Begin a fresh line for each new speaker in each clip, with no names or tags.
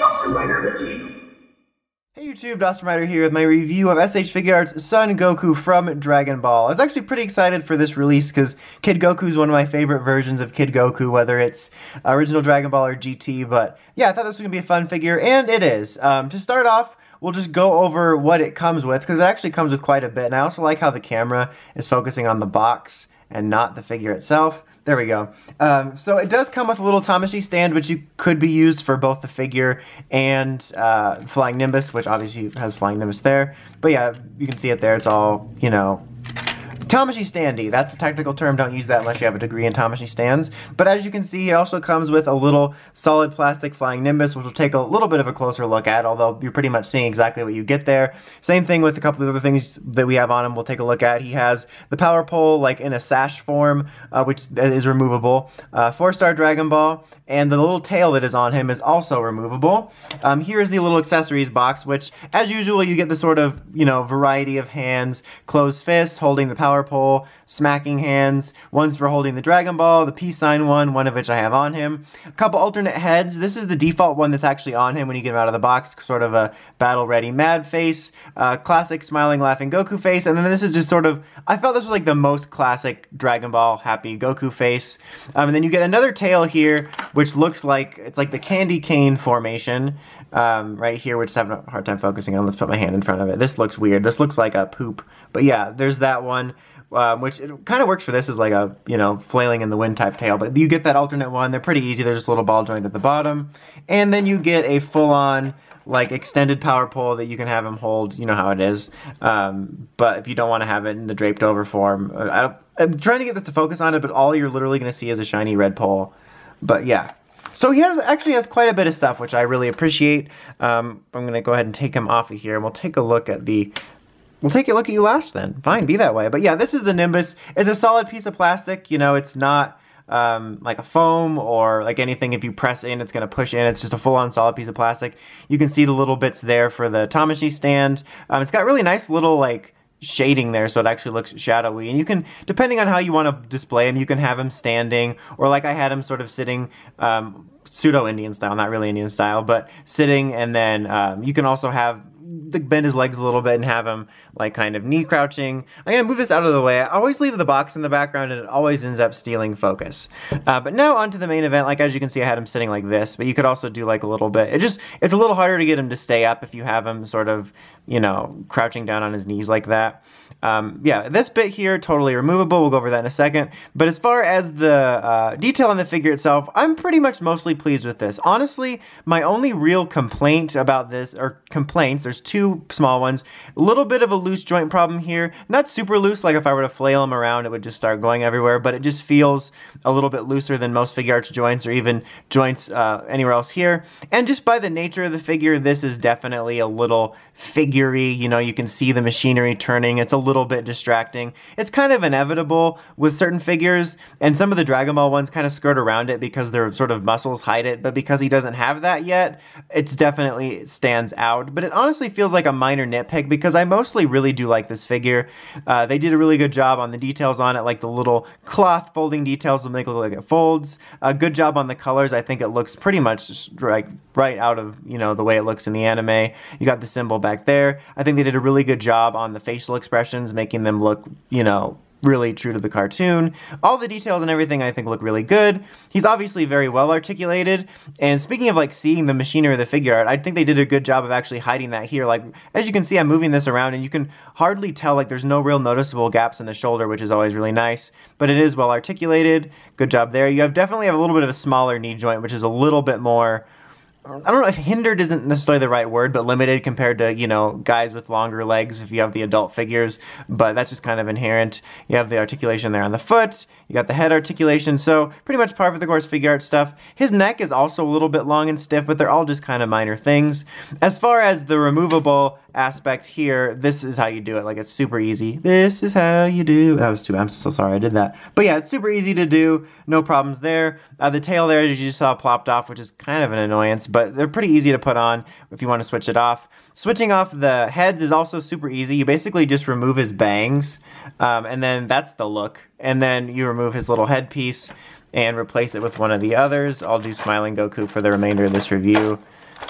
Dustin Rider Wiki.
Hey YouTube, Dustin Rider here with my review of S.H.Figuarts' Son Goku from Dragon Ball. I was actually pretty excited for this release because Kid Goku is one of my favorite versions of Kid Goku, whether it's original Dragon Ball or GT, but yeah, I thought this was going to be a fun figure, and it is. To start off, we'll just go over what it comes with, because it actually comes with quite a bit, and I also like how the camera is focusing on the box and not the figure itself. There we go. So it does come with a little Tamashii stand, which could be used for both the figure and Flying Nimbus, which obviously has Flying Nimbus there. But yeah, you can see it there. It's all, you know, Tamashii standy. That's a technical term. Don't use that unless you have a degree in Tamashii stands. But as you can see, it also comes with a little solid plastic Flying Nimbus, which we'll take a little bit of a closer look at, although you're pretty much seeing exactly what you get there. Same thing with a couple of other things that we have on him we'll take a look at. He has the power pole like in a sash form, which is removable. 4-star Dragon Ball, and the little tail that is on him is also removable. Here's the little accessories box, which as usual you get the sort of, you know, variety of hands, closed fists holding the power pole, smacking hands, one's for holding the Dragon Ball, the peace sign one of which I have on him. A couple alternate heads. This is the default one that's actually on him when you get him out of the box, sort of a battle ready mad face, classic smiling laughing Goku face, and then this is just sort of, I felt this was like the most classic Dragon Ball happy Goku face. And then you get another tail here, which looks like, it's like the candy cane formation right here, which I'm having a hard time focusing on. Let's put my hand in front of it. This looks weird. This looks like a poop. But yeah, there's that one. Which it kind of works for this as like a, you know, flailing in the wind type tail, but you get that alternate one. They're pretty easy. There's just a little ball joint at the bottom, and then you get a full-on like extended power pole that you can have him hold. You know how it is, but if you don't want to have it in the draped over form, I'm trying to get this to focus on it, but all you're literally going to see is a shiny red pole. But yeah. So he actually has quite a bit of stuff, which I really appreciate. I'm going to go ahead and take him off of here, and we'll take a look at the... We'll take a look at you last then. Fine, be that way. But yeah, this is the Nimbus. It's a solid piece of plastic. You know, it's not like a foam or like anything. If you press in, it's going to push in. It's just a full-on solid piece of plastic. You can see the little bits there for the Tamashii stand. It's got really nice little like shading there, so it actually looks shadowy, and you can, depending on how you want to display him, you can have him standing, or like I had him sort of sitting pseudo-Indian style, not really Indian style, but sitting, and then you can also have bend his legs a little bit and have him like kind of knee crouching. I'm gonna move this out of the way. I always leave the box in the background and it always ends up stealing focus. But now onto the main event. Like as you can see, I had him sitting like this, but you could also do like a little bit. It's a little harder to get him to stay up if you have him sort of, you know, crouching down on his knees like that. Yeah, this bit here, totally removable. We'll go over that in a second. But as far as the detail on the figure itself, I'm pretty much mostly pleased with this. Honestly, my only real complaint about this, or complaints, there's two small ones. A little bit of a loose joint problem here. Not super loose, like if I were to flail him around, it would just start going everywhere, but it just feels a little bit looser than most Figuarts joints, or even joints anywhere else here. And just by the nature of the figure, this is definitely a little figure-y. You know, you can see the machinery turning. It's a little bit distracting. It's kind of inevitable with certain figures, and some of the Dragon Ball ones kind of skirt around it because their sort of muscles hide it, but because he doesn't have that yet, it's definitely, it stands out. But it honestly feels like a minor nitpick because I mostly really do like this figure. They did a really good job on the details on it, like the little cloth folding details will make it look like it folds. A good job on the colors. I think it looks pretty much just like right out of, you know, the way it looks in the anime. You got the symbol back there. I think they did a really good job on the facial expressions, making them look, you know, really true to the cartoon. All the details and everything I think look really good. He's obviously very well articulated, and speaking of like seeing the machinery of the figure art, I think they did a good job of actually hiding that here. Like as you can see, I'm moving this around and you can hardly tell, like there's no real noticeable gaps in the shoulder, which is always really nice, but it is well articulated. Good job there. You definitely have a little bit of a smaller knee joint, which is a little bit more, I don't know if hindered isn't necessarily the right word, but limited compared to, you know, guys with longer legs if you have the adult figures, but that's just kind of inherent. You have the articulation there on the foot, you got the head articulation, so pretty much par for the course Figuarts stuff. His neck is also a little bit long and stiff, but they're all just kind of minor things. As far as the removable aspect here, this is how you do it. Like, it's super easy. This is how you do. That was too bad. I'm so sorry I did that. But yeah, it's super easy to do. No problems there. The tail there, as you just saw, plopped off, which is kind of an annoyance, but they're pretty easy to put on if you want to switch it off. Switching off the heads is also super easy. You basically just remove his bangs, and then that's the look. And then you remove his little headpiece and replace it with one of the others. I'll do Smiling Goku for the remainder of this review.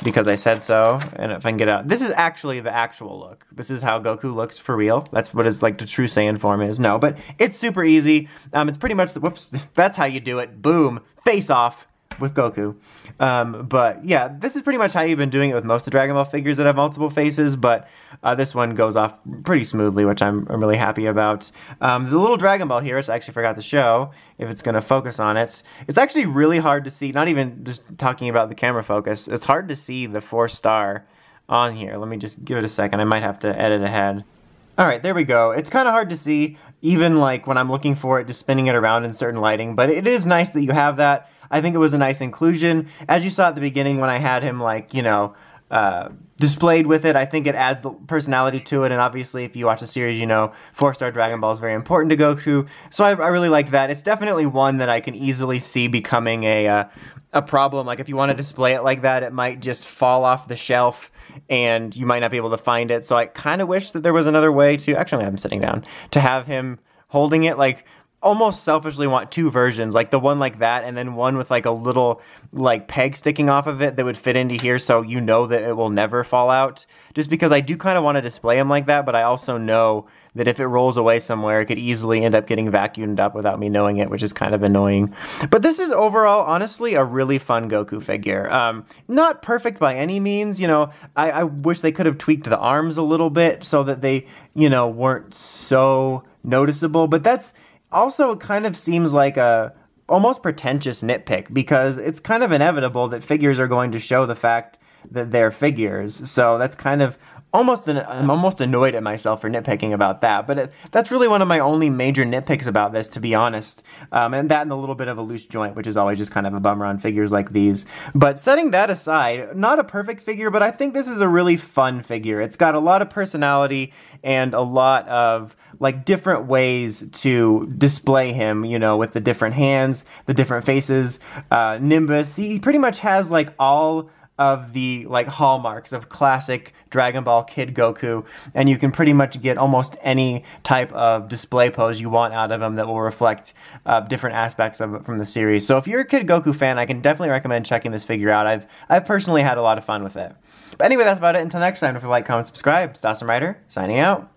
because I said so, and if I can get out. This is actually the actual look. This is how Goku looks for real. That's what his, like, the true Saiyan form is. No, but it's super easy. It's pretty much the, whoops, that's how you do it. Boom, face off with Goku. But yeah, this is pretty much how you've been doing it with most of the Dragon Ball figures that have multiple faces, but this one goes off pretty smoothly, which I'm really happy about. The little Dragon Ball here, which I actually forgot to show, if it's going to focus on it. It's actually really hard to see, not even just talking about the camera focus, it's hard to see the 4-star on here. Let me just give it a second, I might have to edit ahead. Alright, there we go. It's kind of hard to see, even like when I'm looking for it, just spinning it around in certain lighting, but it is nice that you have that. I think it was a nice inclusion. As you saw at the beginning when I had him, like, you know, displayed with it, I think it adds the personality to it, and obviously if you watch the series, you know 4-star Dragon Ball is very important to Goku, so I really like that. It's definitely one that I can easily see becoming a problem. Like, if you want to display it like that, it might just fall off the shelf, and you might not be able to find it, so I kind of wish that there was another way to, actually I'm sitting down, to have him holding it, like, almost selfishly want 2 versions, like the one like that, and then one with like a little like peg sticking off of it that would fit into here, so you know that it will never fall out. Just because I do kind of want to display him like that, but I also know that if it rolls away somewhere, it could easily end up getting vacuumed up without me knowing it, which is kind of annoying. But this is overall, honestly, a really fun Goku figure. Not perfect by any means, you know, I wish they could have tweaked the arms a little bit so that they, you know, weren't so noticeable, but that's also kind of seems like a almost pretentious nitpick, because it's kind of inevitable that figures are going to show the fact that they're figures. So that's kind of almost, I'm almost annoyed at myself for nitpicking about that. But that's really one of my only major nitpicks about this, to be honest. And that and a little bit of a loose joint, which is always just kind of a bummer on figures like these. But setting that aside, not a perfect figure, but I think this is a really fun figure. It's got a lot of personality and a lot of like different ways to display him, you know, with the different hands, the different faces. Nimbus, he pretty much has like all of the like hallmarks of classic Dragon Ball Kid Goku, and you can pretty much get almost any type of display pose you want out of him that will reflect different aspects of it from the series. So if you're a Kid Goku fan, I can definitely recommend checking this figure out. I've personally had a lot of fun with it. But anyway, that's about it. Until next time, don't forget to like, comment, subscribe. It's Awesome Rider, signing out.